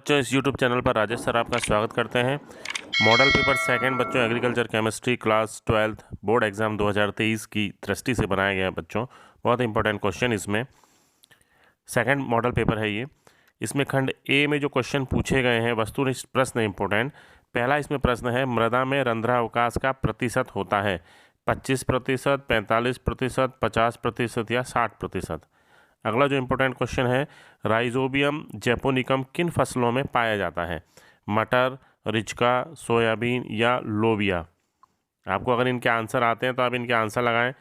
बच्चों, इस YouTube channel पर राजेश सर आपका स्वागत करते हैं। मॉडल पेपर सेकंड बच्चों agriculture chemistry class 12th board exam 2023 की दृष्टि से बनाया गया है बच्चों। बहुत इंपॉर्टेंट क्वेश्चन इसमें सेकंड मॉडल पेपर है ये। इसमें खंड ए में जो क्वेश्चन पूछे गए हैं वस्तुनिष्ठ प्रश्न इंपॉर्टेंट। पहला इसमें प्रश्न है, मृदा में रंध्रावकाश का प्रतिशत होता है 25%, 45%, 50% या 60%। अगला जो इम्पोर्टेंट क्वेश्चन है, राइजोबियम जैपोनिकम किन फसलों में पाया जाता है? मटर, रिचका, सोयाबीन या लोबिया। आपको अगर इनके आंसर आते हैं तो आप इनके आंसर लगाएं।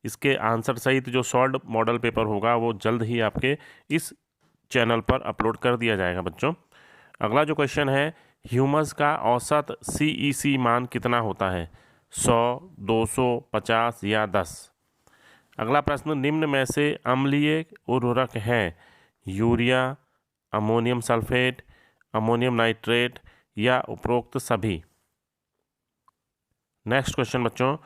इसके आंसर सहित जो सॉल्व मॉडल पेपर होगा वो जल्द ही आपके इस चैनल पर अपलोड कर दिया जाएगा बच्चों। अगला जो क्वेश्चन है, ह्यूमस का औसत CEC मान कितना होता है? 100, 200, 50 या 10। अगला प्रश्न, निम्न में से अम्लीय उर्वरक हैं? Urea, ammonium sulphate, ammonium nitrate या उपरोक्त सभी। नेक्स्ट क्वेश्चन बच्चों,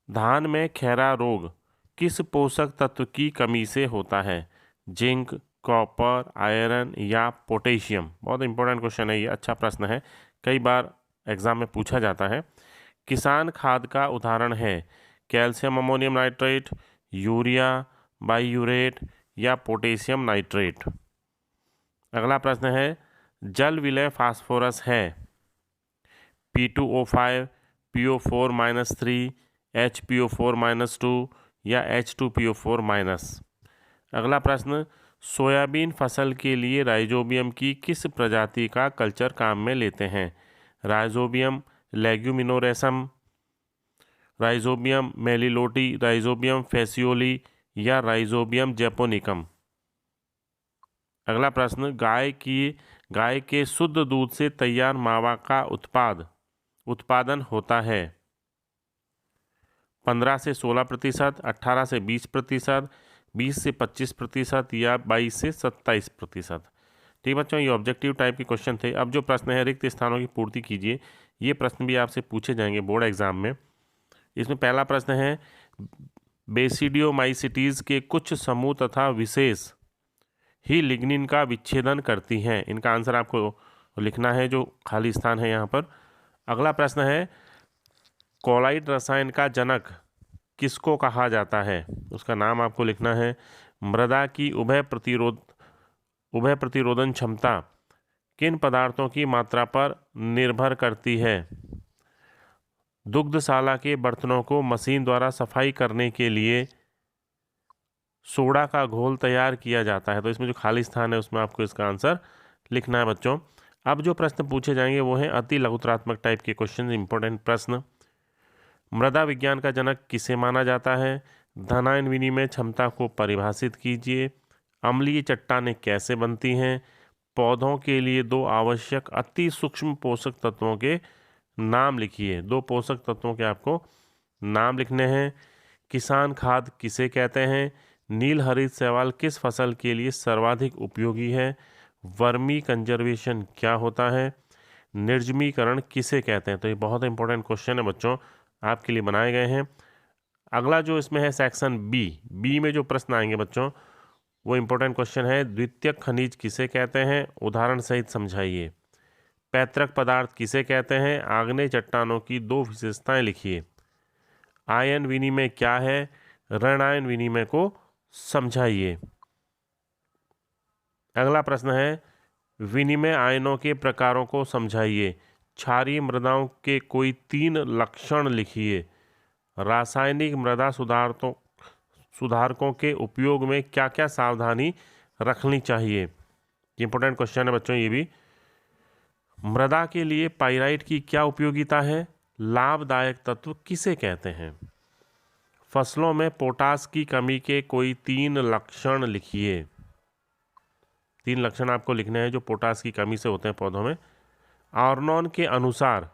धान में खैरा रोग किस पोषक तत्व की कमी से होता है? जिंक, कॉपर, आयरन या पोटेशियम। बहुत इंपॉर्टेंट क्वेश्चन है ये, अच्छा प्रश्न है, कई बार एग्जाम में पूछा जाता है। किसान खाद का उदाहरण है? कैल्शियम अमोनियम नाइट्रेट, यूरिया, बाईयूरेट या पोटेशियम नाइट्रेट। अगला प्रश्न है, जल विलय फास्फोरस है? P2O5, PO4-3, HPO4-2 या H2PO4-। अगला प्रश्न, सोयाबीन फसल के लिए राइजोबियम की किस प्रजाति का कल्चर काम में लेते हैं? राइजोबियम लेग्यूमिनोरेसम, राइजोबियम मेलिलोटी, राइजोबियम फेसियोली या राइजोबियम जैपोनिकम। अगला प्रश्न, गाय के शुद्ध दूध से तैयार मावा का उत्पादन होता है 15 से 16%, 18 से 20%, 20 से 25% या 22 से 27%। ठीक बच्चों, ये ऑब्जेक्टिव टाइप के क्वेश्चन थे। अब जो प्रश्न है, रिक्त स्थानों की पूर्ति कीजिए। ये प्रश्न भी आपसे पूछे जाएंगे बोर्ड एग्जाम में। इसमें पहला प्रश्न है, बेसिडियोमाइसिटीज के कुछ समूह तथा विशेष ही लिग्निन का विच्छेदन करती हैं। इनका आंसर आपको लिखना है, जो खाली स्थान है यहाँ पर। अगला प्रश्न है, कोलाइड रसायन का जनक किसको कहा जाता है? उसका नाम आपको लिखना है। मृदा की उभय प्रतिरोधन क्षमता किन पदार्थों की मात्रा पर निर्भर करती है? दुग्धशाला के बर्तनों को मशीन द्वारा सफाई करने के लिए सोडा का घोल तैयार किया जाता है। तो इसमें जो खाली स्थान है उसमें आपको इसका आंसर लिखना है बच्चों। अब जो प्रश्न पूछे जाएंगे वो हैं अति लघुतरात्मक टाइप के क्वेश्चन, इंपॉर्टेंट प्रश्न। मृदा विज्ञान का जनक किसे माना जाता है? धनायन विनिमय क्षमता को परिभाषित कीजिए। अम्लीय चट्टानें कैसे बनती हैं? पौधों के लिए 2 आवश्यक अति सूक्ष्म पोषक तत्वों के नाम लिखिए। 2 पोषक तत्वों के आपको नाम लिखने हैं। किसान खाद किसे कहते हैं? नील हरित शैवाल किस फसल के लिए सर्वाधिक उपयोगी है? वर्मी कंजर्वेशन क्या होता है? निर्जमीकरण किसे कहते हैं? तो ये बहुत इंपॉर्टेंट क्वेश्चन है बच्चों, आपके लिए बनाए गए हैं। अगला जो इसमें है सेक्शन बी में जो प्रश्न आएंगे बच्चों वो इंपॉर्टेंट क्वेश्चन है, द्वितीयक खनिज किसे कहते हैं? उदाहरण सहित समझाइए। पैतृक पदार्थ किसे कहते हैं? आग्नेय चट्टानों की 2 विशेषताएं लिखिए। आयन विनिमय क्या है? ऋण आयन विनिमय को समझाइए। अगला प्रश्न है, विनिमय आयनों के प्रकारों को समझाइए। क्षारीय मृदाओं के कोई 3 लक्षण लिखिए। रासायनिक मृदा सुधारकों के उपयोग में क्या क्या सावधानी रखनी चाहिए? इंपॉर्टेंट क्वेश्चन है बच्चों ये भी। मृदा के लिए पाइराइट की क्या उपयोगिता है? लाभदायक तत्व किसे कहते हैं? फसलों में पोटास की कमी के कोई 3 लक्षण लिखिए। 3 लक्षण आपको लिखने हैं जो पोटास की कमी से होते हैं पौधों में। आर्नोन के अनुसार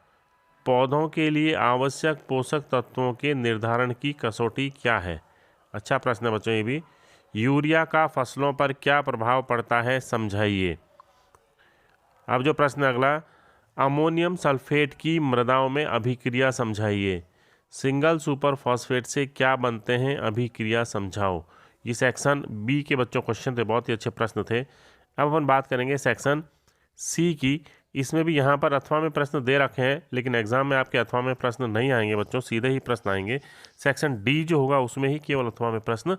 पौधों के लिए आवश्यक पोषक तत्वों के निर्धारण की कसौटी क्या है? अच्छा प्रश्न है बच्चों ये भी। यूरिया का फसलों पर क्या प्रभाव पड़ता है? समझाइए। अब जो प्रश्न अगला, अमोनियम सल्फेट की मृदाओं में अभिक्रिया समझाइए। सिंगल सुपर फॉस्फेट से क्या बनते हैं? अभिक्रिया समझाओ। ये सेक्शन बी के बच्चों क्वेश्चन थे, बहुत ही अच्छे प्रश्न थे। अब अपन बात करेंगे सेक्शन सी की, इसमें भी यहाँ पर अथवा में प्रश्न दे रखे हैं, लेकिन एग्जाम में आपके अथवा में प्रश्न नहीं आएंगे बच्चों, सीधे ही प्रश्न आएंगे। सेक्शन डी जो होगा उसमें ही केवल अथवा में प्रश्न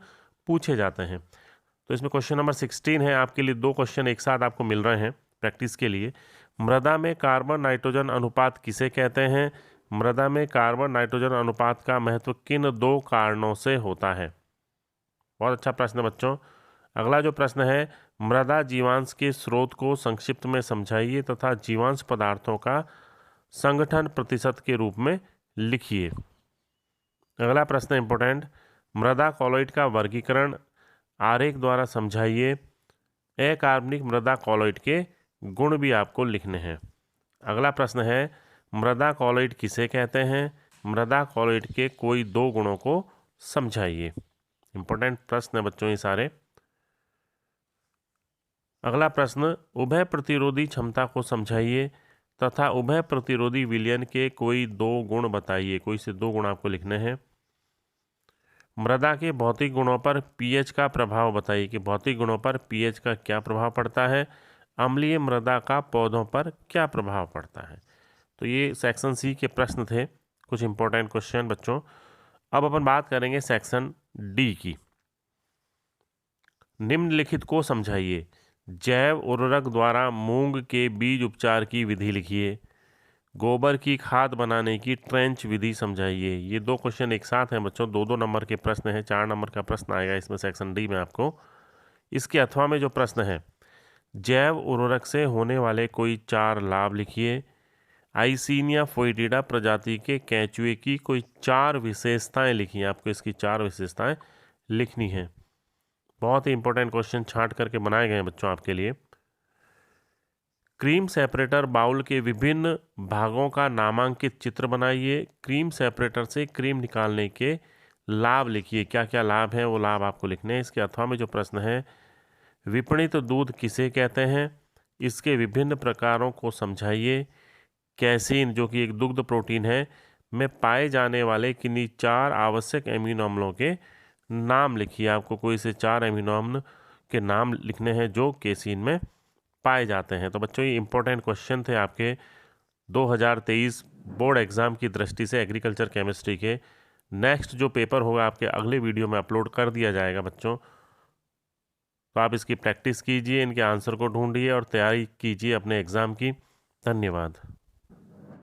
पूछे जाते हैं। तो इसमें क्वेश्चन नंबर 16 है आपके लिए, 2 क्वेश्चन एक साथ आपको मिल रहे हैं प्रैक्टिस के लिए। मृदा में कार्बन नाइट्रोजन अनुपात किसे कहते हैं? मृदा में कार्बन नाइट्रोजन अनुपात का महत्व किन 2 कारणों से होता है? बहुत अच्छा प्रश्न है बच्चों। अगला जो प्रश्न है, मृदा जीवांश के स्रोत को संक्षिप्त में समझाइए तथा जीवांश पदार्थों का संगठन प्रतिशत के रूप में लिखिए। अगला प्रश्न इंपॉर्टेंट, मृदा कॉलॉइड का वर्गीकरण आरेख द्वारा समझाइए। अकार्बनिक मृदा कॉलॉइड के गुण भी आपको लिखने हैं। अगला प्रश्न है, मृदा कॉलॉइड किसे कहते हैं? मृदा कॉलॉइड के कोई 2 गुणों को समझाइए। इंपॉर्टेंट प्रश्न है बच्चों ये सारे। अगला प्रश्न, उभय प्रतिरोधी क्षमता को समझाइए तथा उभय प्रतिरोधी विलयन के कोई 2 गुण बताइए। कोई से 2 गुण आपको लिखने हैं। मृदा के भौतिक गुणों पर पीएच का प्रभाव बताइए कि भौतिक गुणों पर पीएच का क्या प्रभाव पड़ता है। अम्लीय मृदा का पौधों पर क्या प्रभाव पड़ता है। तो ये सेक्शन सी के प्रश्न थे, कुछ इंपॉर्टेंट क्वेश्चन बच्चों। अब अपन बात करेंगे सेक्शन डी की। निम्नलिखित को समझाइए। जैव उर्वरक द्वारा मूंग के बीज उपचार की विधि लिखिए। गोबर की खाद बनाने की ट्रेंच विधि समझाइए। ये 2 क्वेश्चन एक साथ हैं बच्चों, 2-2 नंबर के प्रश्न हैं। 4 नंबर का प्रश्न आएगा इसमें सेक्शन डी में आपको। इसके अथवा में जो प्रश्न है, जैव उर्वरक से होने वाले कोई 4 लाभ लिखिए। आइसिनिया फोइटिडा प्रजाति के केंचुए की कोई 4 विशेषताएं लिखिए। आपको इसकी 4 विशेषताएं लिखनी है। बहुत ही इंपॉर्टेंट क्वेश्चन छांट करके बनाए गए हैं बच्चों आपके लिए। क्रीम सेपरेटर बाउल के विभिन्न भागों का नामांकित चित्र बनाइए। क्रीम सेपरेटर से क्रीम निकालने के लाभ लिखिए। क्या क्या लाभ हैं वो लाभ आपको लिखने हैं। इसके अथवा में जो प्रश्न है, विपणित दूध किसे कहते हैं? इसके विभिन्न प्रकारों को समझाइए। कैसीन जो कि एक दुग्ध प्रोटीन है में पाए जाने वाले किन्हीं 4 आवश्यक एमिनो अम्लों के नाम लिखिए। आपको कोई से 4 एमिनो अम्ल के नाम लिखने हैं जो केसीन में पाए जाते हैं। तो बच्चों ये इंपॉर्टेंट क्वेश्चन थे आपके 2023 बोर्ड एग्ज़ाम की दृष्टि से एग्रीकल्चर केमिस्ट्री के। नेक्स्ट जो पेपर होगा आपके अगले वीडियो में अपलोड कर दिया जाएगा बच्चों। तो आप इसकी प्रैक्टिस कीजिए, इनके आंसर को ढूंढिए और तैयारी कीजिए अपने एग्ज़ाम की। धन्यवाद।